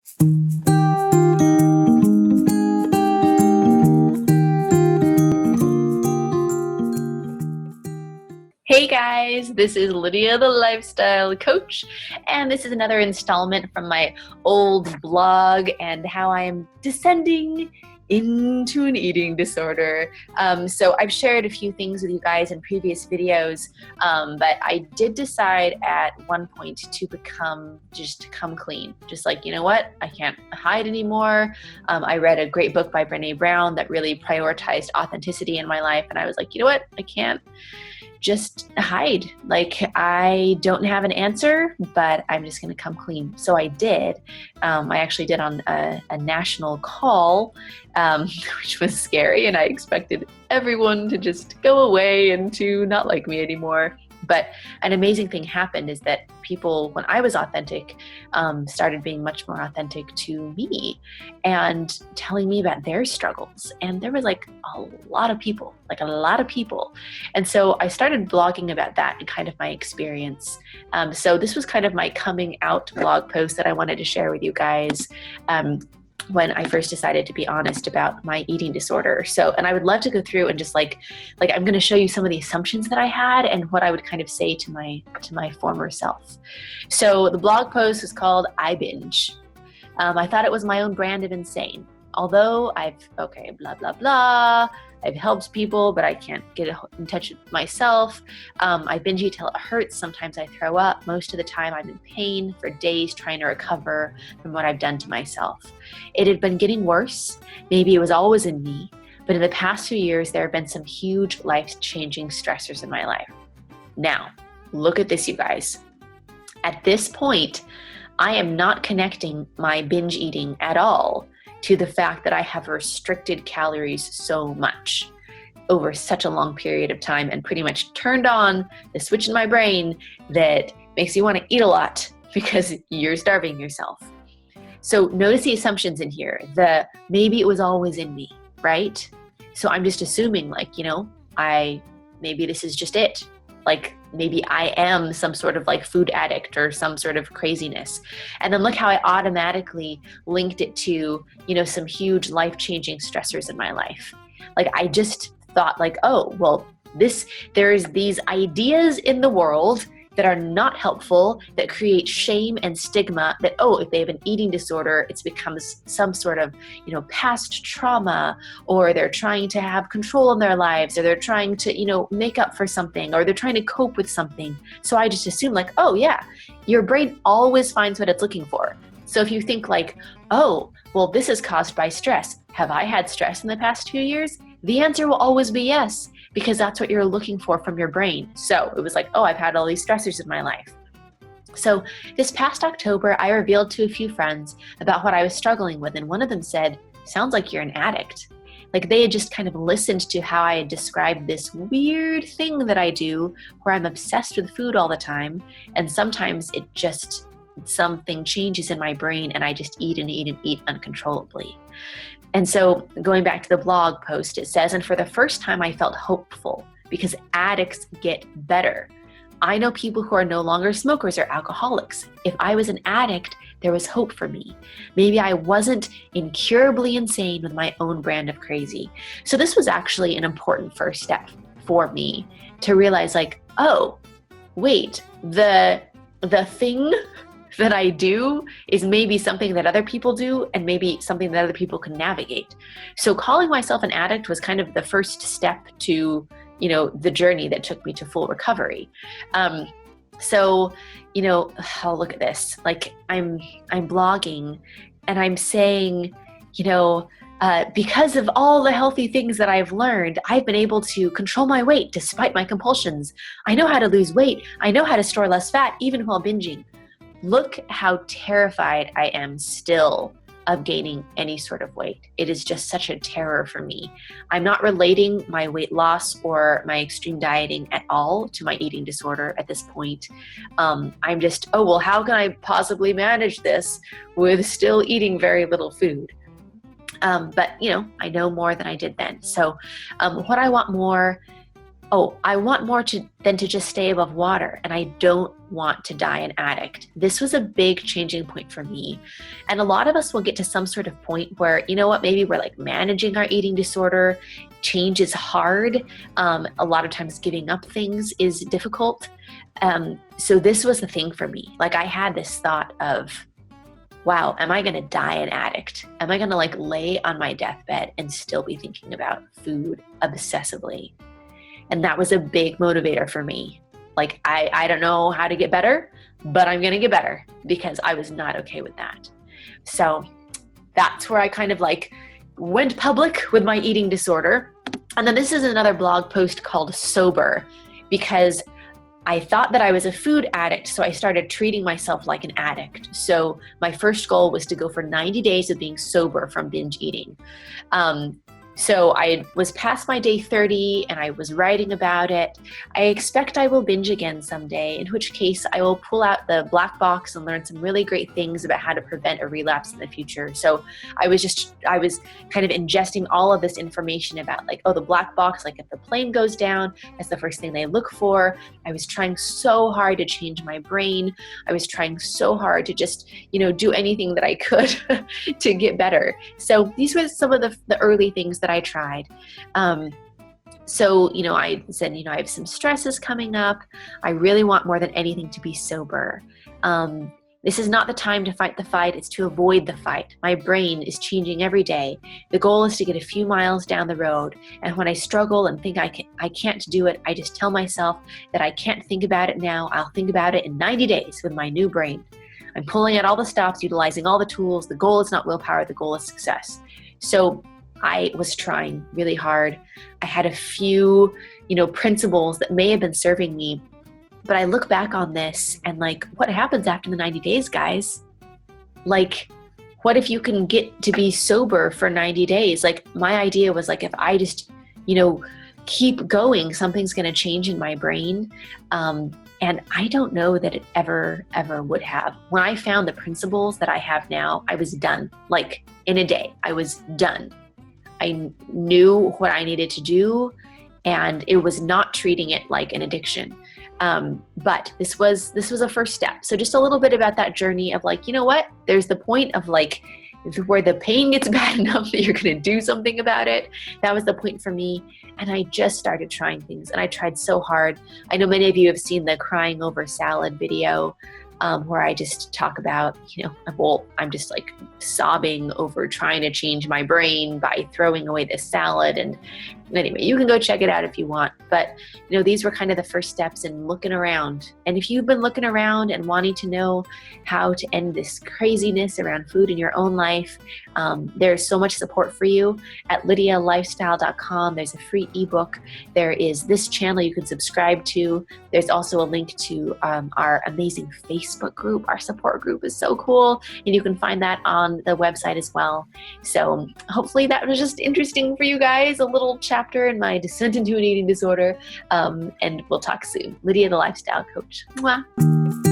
Hey guys, this is Lydia, the lifestyle coach, and this is another installment from my old blog and how I am descending into an eating disorder. So I've shared a few things with you guys in previous videos, but I did decide at one point to come clean. Just like, you know what? I can't hide anymore. I read a great book by Brené Brown that really prioritized authenticity in my life, and I was like, you know what? I can't just hide. Like, I don't have an answer, but I'm just going to come clean. So I did. I actually did on a national call, which was scary, and I expected everyone to just go away and to not like me anymore. But an amazing thing happened is that people, when I was authentic, started being much more authentic to me and telling me about their struggles. And there was like a lot of people. And so I started blogging about that and kind of my experience. So this was kind of my coming out blog post that I wanted to share with you guys. When I first decided to be honest about my eating disorder. So, and I would love to go through and just like I'm going to show you some of the assumptions that I had and what I would kind of say to my former self. So the blog post is called Binge. I thought it was my own brand of insane. Although blah, blah, blah. I've helped people, but I can't get in touch with myself. I binge eat till it hurts. Sometimes I throw up. Most of the time I'm in pain for days trying to recover from what I've done to myself. It had been getting worse. Maybe it was always in me. But in the past few years, there have been some huge life-changing stressors in my life. Now, look at this, you guys. At this point, I am not connecting my binge eating at all to the fact that I have restricted calories so much over such a long period of time and pretty much turned on the switch in my brain that makes you want to eat a lot because you're starving yourself. So notice the assumptions in here. Maybe it was always in me, right? So I'm just assuming maybe this is just it. Like maybe I am some sort of like food addict or some sort of craziness. And then look how I automatically linked it to, some huge life-changing stressors in my life. Like I just thought there's these ideas in the world that are not helpful, that create shame and stigma that, if they have an eating disorder, it becomes some sort of, past trauma, or they're trying to have control in their lives, or they're trying to, make up for something, or they're trying to cope with something. So I just assume your brain always finds what it's looking for. So if you think this is caused by stress. Have I had stress in the past few years? The answer will always be yes, because that's what you're looking for from your brain. So it was I've had all these stressors in my life. So this past October, I revealed to a few friends about what I was struggling with, and one of them said, "Sounds like you're an addict." Like they had just kind of listened to how I had described this weird thing that I do where I'm obsessed with food all the time, and sometimes something changes in my brain and I just eat and eat and eat uncontrollably. And so going back to the blog post, it says, "And for the first time I felt hopeful because addicts get better. I know people who are no longer smokers or alcoholics. If I was an addict, there was hope for me. Maybe I wasn't incurably insane with my own brand of crazy." So this was actually an important first step for me to realize the thing that I do is maybe something that other people do and maybe something that other people can navigate. So calling myself an addict was kind of the first step to, the journey that took me to full recovery. Look at this. I'm blogging and I'm saying, because of all the healthy things that I've learned, I've been able to control my weight despite my compulsions. I know how to lose weight. I know how to store less fat even while binging. Look how terrified I am still of gaining any sort of weight. It is just such a terror for me. I'm not relating my weight loss or my extreme dieting at all to my eating disorder at this point. I'm just, how can I possibly manage this with still eating very little food? But I know more than I did then. So what I want more oh, I want more than to just stay above water, and I don't want to die an addict. This was a big changing point for me. And a lot of us will get to some sort of point where, you know what, maybe we're like managing our eating disorder. Change is hard. A lot of times giving up things is difficult. So this was the thing for me. Like I had this thought of, wow, am I going to die an addict? Am I going to like lay on my deathbed and still be thinking about food obsessively? And that was a big motivator for me. Like, I don't know how to get better, but I'm going to get better because I was not okay with that. So that's where I kind of like went public with my eating disorder. And then this is another blog post called Sober, because I thought that I was a food addict, so I started treating myself like an addict. So my first goal was to go for 90 days of being sober from binge eating. So I was past my day 30 and I was writing about it. I expect I will binge again someday, in which case I will pull out the black box and learn some really great things about how to prevent a relapse in the future. So I was kind of ingesting all of this information about like, oh, the black box, like if the plane goes down, that's the first thing they look for. I was trying so hard to change my brain. I was trying so hard to just, do anything that I could to get better. So these were some of the early things that I tried. So, I said, I have some stresses coming up. I really want more than anything to be sober. This is not the time to fight the fight. It's to avoid the fight. My brain is changing every day. The goal is to get a few miles down the road. And when I struggle and think I can't do it, I just tell myself that I can't think about it now. I'll think about it in 90 days with my new brain. I'm pulling out all the stops, utilizing all the tools. The goal is not willpower. The goal is success. So I was trying really hard. I had a few, principles that may have been serving me, but I look back on this and like, what happens after the 90 days, guys? Like, what if you can get to be sober for 90 days? Like my idea was like, if I just, keep going, something's going to change in my brain. And I don't know that it ever would have. When I found the principles that I have now, I was done. Like in a day, I was done. I knew what I needed to do, and it was not treating it like an addiction. But this was a first step. So just a little bit about that journey of like, there's the point of like where the pain gets bad enough that you're going to do something about it. That was the point for me. And I just started trying things, and I tried so hard. I know many of you have seen the crying over salad video, where I just talk about, I'm just like sobbing over trying to change my brain by throwing away this salad. And anyway, you can go check it out if you want. But, these were kind of the first steps in looking around. And if you've been looking around and wanting to know how to end this craziness around food in your own life, there's so much support for you at lydialifestyle.com. There's a free ebook. There is this channel you can subscribe to. There's also a link to our amazing Facebook group. Our support group is so cool, and you can find that on the website as well. So hopefully that was just interesting for you guys, a little chapter in my descent into an eating disorder, and we'll talk soon. Lydia, the Lifestyle Coach. Mwah.